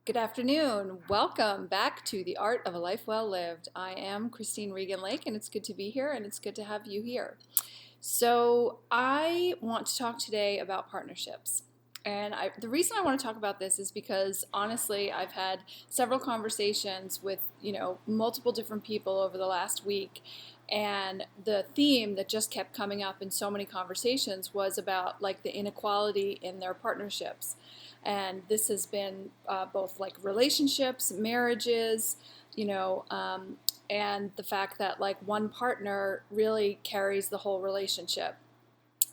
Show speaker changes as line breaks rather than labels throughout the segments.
Good afternoon. Welcome back to The Art of a Life Well Lived. I am Christine Regan Lake, and it's good to be here, and it's good to have you here. So, I want to talk today about partnerships. And the reason I want to talk about this is because honestly, I've had several conversations with, multiple different people over the last week. And the theme that just kept coming up in so many conversations was about like the inequality in their partnerships. And this has been both like relationships, marriages, you know, um, and the fact that like one partner really carries the whole relationship.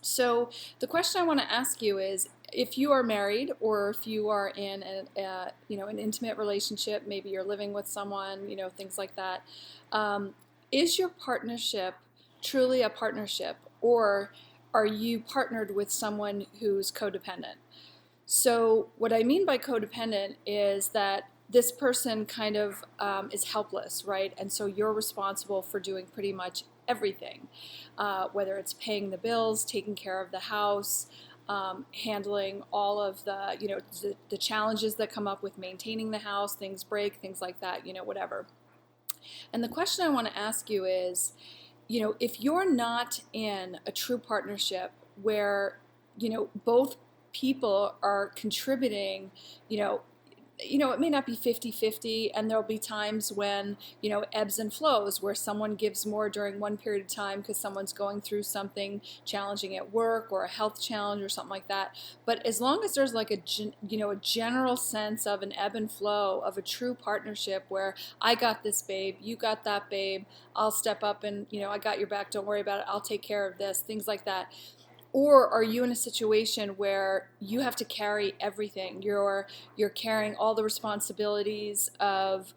So the question I want to ask you is, if you are married or if you are in an intimate relationship, maybe you're living with someone, things like that, um, is your partnership truly a partnership, or are you partnered with someone who's codependent? So, what I mean by codependent is that this person kind of is helpless, right? And so you're responsible for doing pretty much everything, whether it's paying the bills, taking care of the house, handling all of the challenges that come up with maintaining the house, things break, things like that, whatever. And the question I want to ask you is, if you're not in a true partnership where, both people are contributing, you know, it may not be 50-50, and there'll be times when, ebbs and flows where someone gives more during one period of time because someone's going through something challenging at work or a health challenge or something like that. But as long as there's like a general sense of an ebb and flow of a true partnership where I got this babe, you got that babe, I'll step up and, I got your back, don't worry about it, I'll take care of this, things like that. Or are you in a situation where you have to carry everything? You're carrying all the responsibilities of,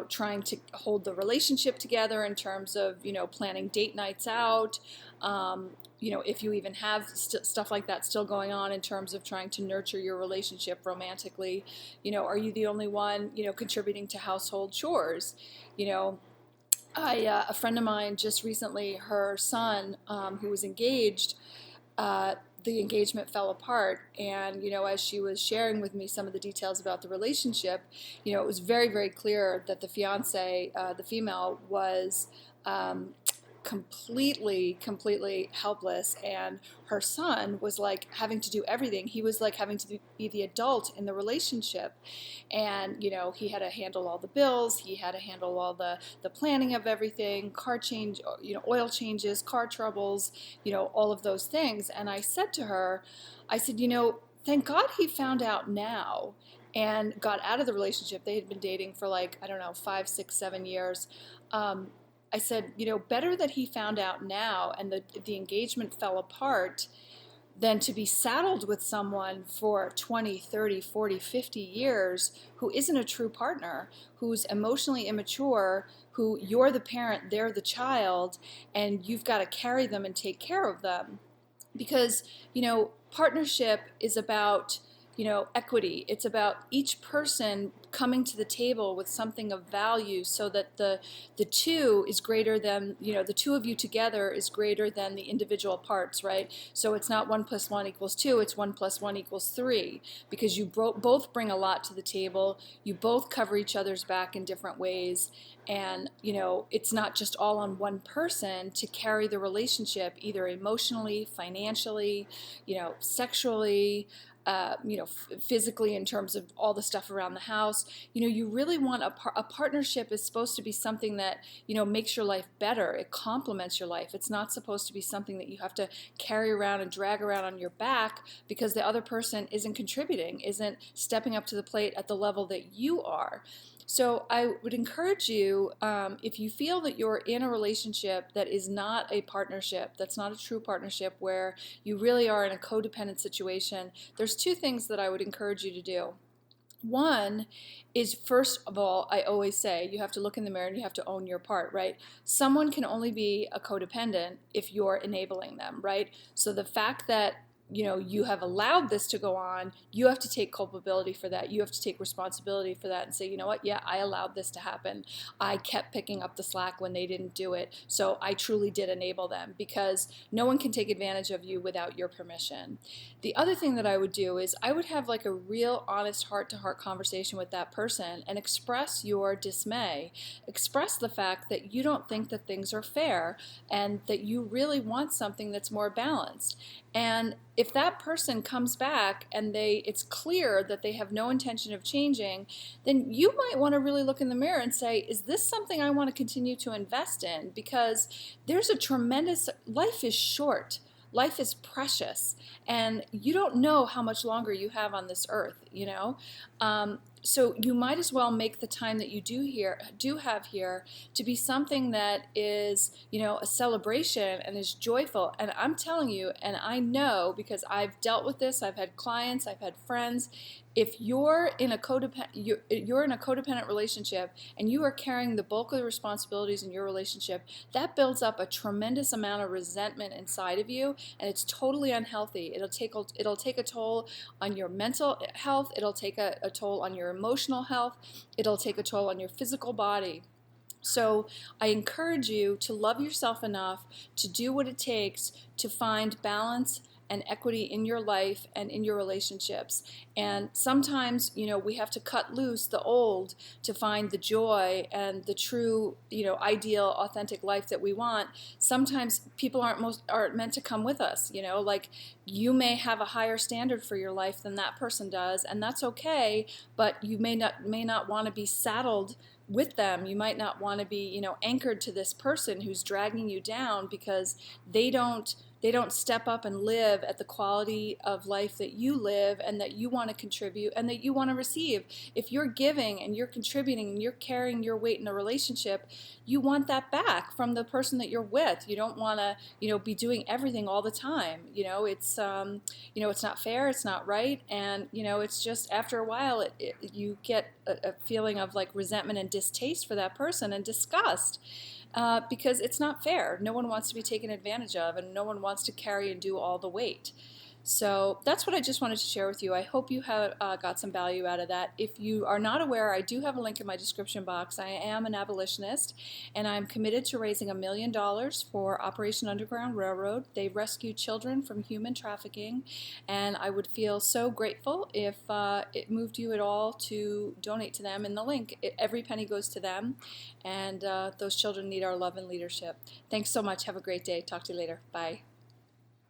trying to hold the relationship together in terms of, planning date nights out. If you even have stuff like that still going on in terms of trying to nurture your relationship romantically, are you the only one, contributing to household chores? You know, a friend of mine just recently, her son, who was engaged, uh, the engagement fell apart. And, as she was sharing with me some of the details about the relationship, it was very, very clear that the fiance, the female, was um, completely helpless, and her son was like having to do everything. He was like having to be the adult in the relationship, and he had to handle all the bills, he had to handle all the planning of everything, car change, oil changes, car troubles, all of those things. And I said to her, I said, thank God he found out now and got out of the relationship. They had been dating for like, I don't know, 5, 6, 7 years. I said, better that he found out now and the engagement fell apart than to be saddled with someone for 20, 30, 40, 50 years who isn't a true partner, who's emotionally immature, who you're the parent, they're the child, and you've got to carry them and take care of them. Because, partnership is about, equity. It's about each person coming to the table with something of value, so that the two is greater than, the two of you together is greater than the individual parts, right? So it's not 1 + 1 = 2, it's 1 + 1 = 3, because you both bring a lot to the table, you both cover each other's back in different ways, and it's not just all on one person to carry the relationship, either emotionally, financially, sexually, physically, in terms of all the stuff around the house. You really want a partnership is supposed to be something that, makes your life better. It complements your life. It's not supposed to be something that you have to carry around and drag around on your back because the other person isn't contributing, isn't stepping up to the plate at the level that you are. So I would encourage you, if you feel that you're in a relationship that is not a partnership, that's not a true partnership, where you really are in a codependent situation, there's two things that I would encourage you to do. One is, first of all, I always say you have to look in the mirror and you have to own your part, right? Someone can only be a codependent if you're enabling them, right? So the fact that you have allowed this to go on, you have to take culpability for that. You have to take responsibility for that and say, you know what, yeah, I allowed this to happen. I kept picking up the slack when they didn't do it. So I truly did enable them, because no one can take advantage of you without your permission. The other thing that I would do is I would have like a real honest heart-to-heart conversation with that person and express your dismay. Express the fact that you don't think that things are fair and that you really want something that's more balanced. And if that person comes back and it's clear that they have no intention of changing, then you might want to really look in the mirror and say, is this something I want to continue to invest in? Because life is short. Life is precious, and you don't know how much longer you have on this earth. So you might as well make the time that you do have here to be something that is, a celebration and is joyful. And I'm telling you, and I know because I've dealt with this, I've had clients, I've had friends. If you're in a codependent relationship and you are carrying the bulk of the responsibilities in your relationship, that builds up a tremendous amount of resentment inside of you, and it's totally unhealthy. It'll take a toll on your mental health. It'll take a toll on your emotional health. It'll take a toll on your physical body. So I encourage you to love yourself enough to do what it takes to find balance and equity in your life and in your relationships. And sometimes, we have to cut loose the old to find the joy and the true, ideal, authentic life that we want. Sometimes people aren't meant to come with us, like you may have a higher standard for your life than that person does, and that's okay, but you may not want to be saddled with them. You might not want to be, anchored to this person who's dragging you down because they don't step up and live at the quality of life that you live and that you want to contribute and that you want to receive. If you're giving and you're contributing and you're carrying your weight in a relationship, you want that back from the person that you're with. You don't want to, be doing everything all the time. It's not fair, it's not right, and it's just after a while you get a feeling of like resentment and distaste for that person and disgust. Because it's not fair. No one wants to be taken advantage of, and no one wants to carry and do all the weight. So that's what I just wanted to share with you. I hope you have got some value out of that. If you are not aware, I do have a link in my description box. I am an abolitionist, and I'm committed to raising $1 million for Operation Underground Railroad. They rescue children from human trafficking, and I would feel so grateful if it moved you at all to donate to them. In the link, every penny goes to them, and those children need our love and leadership. Thanks so much. Have a great day. Talk to you later. Bye.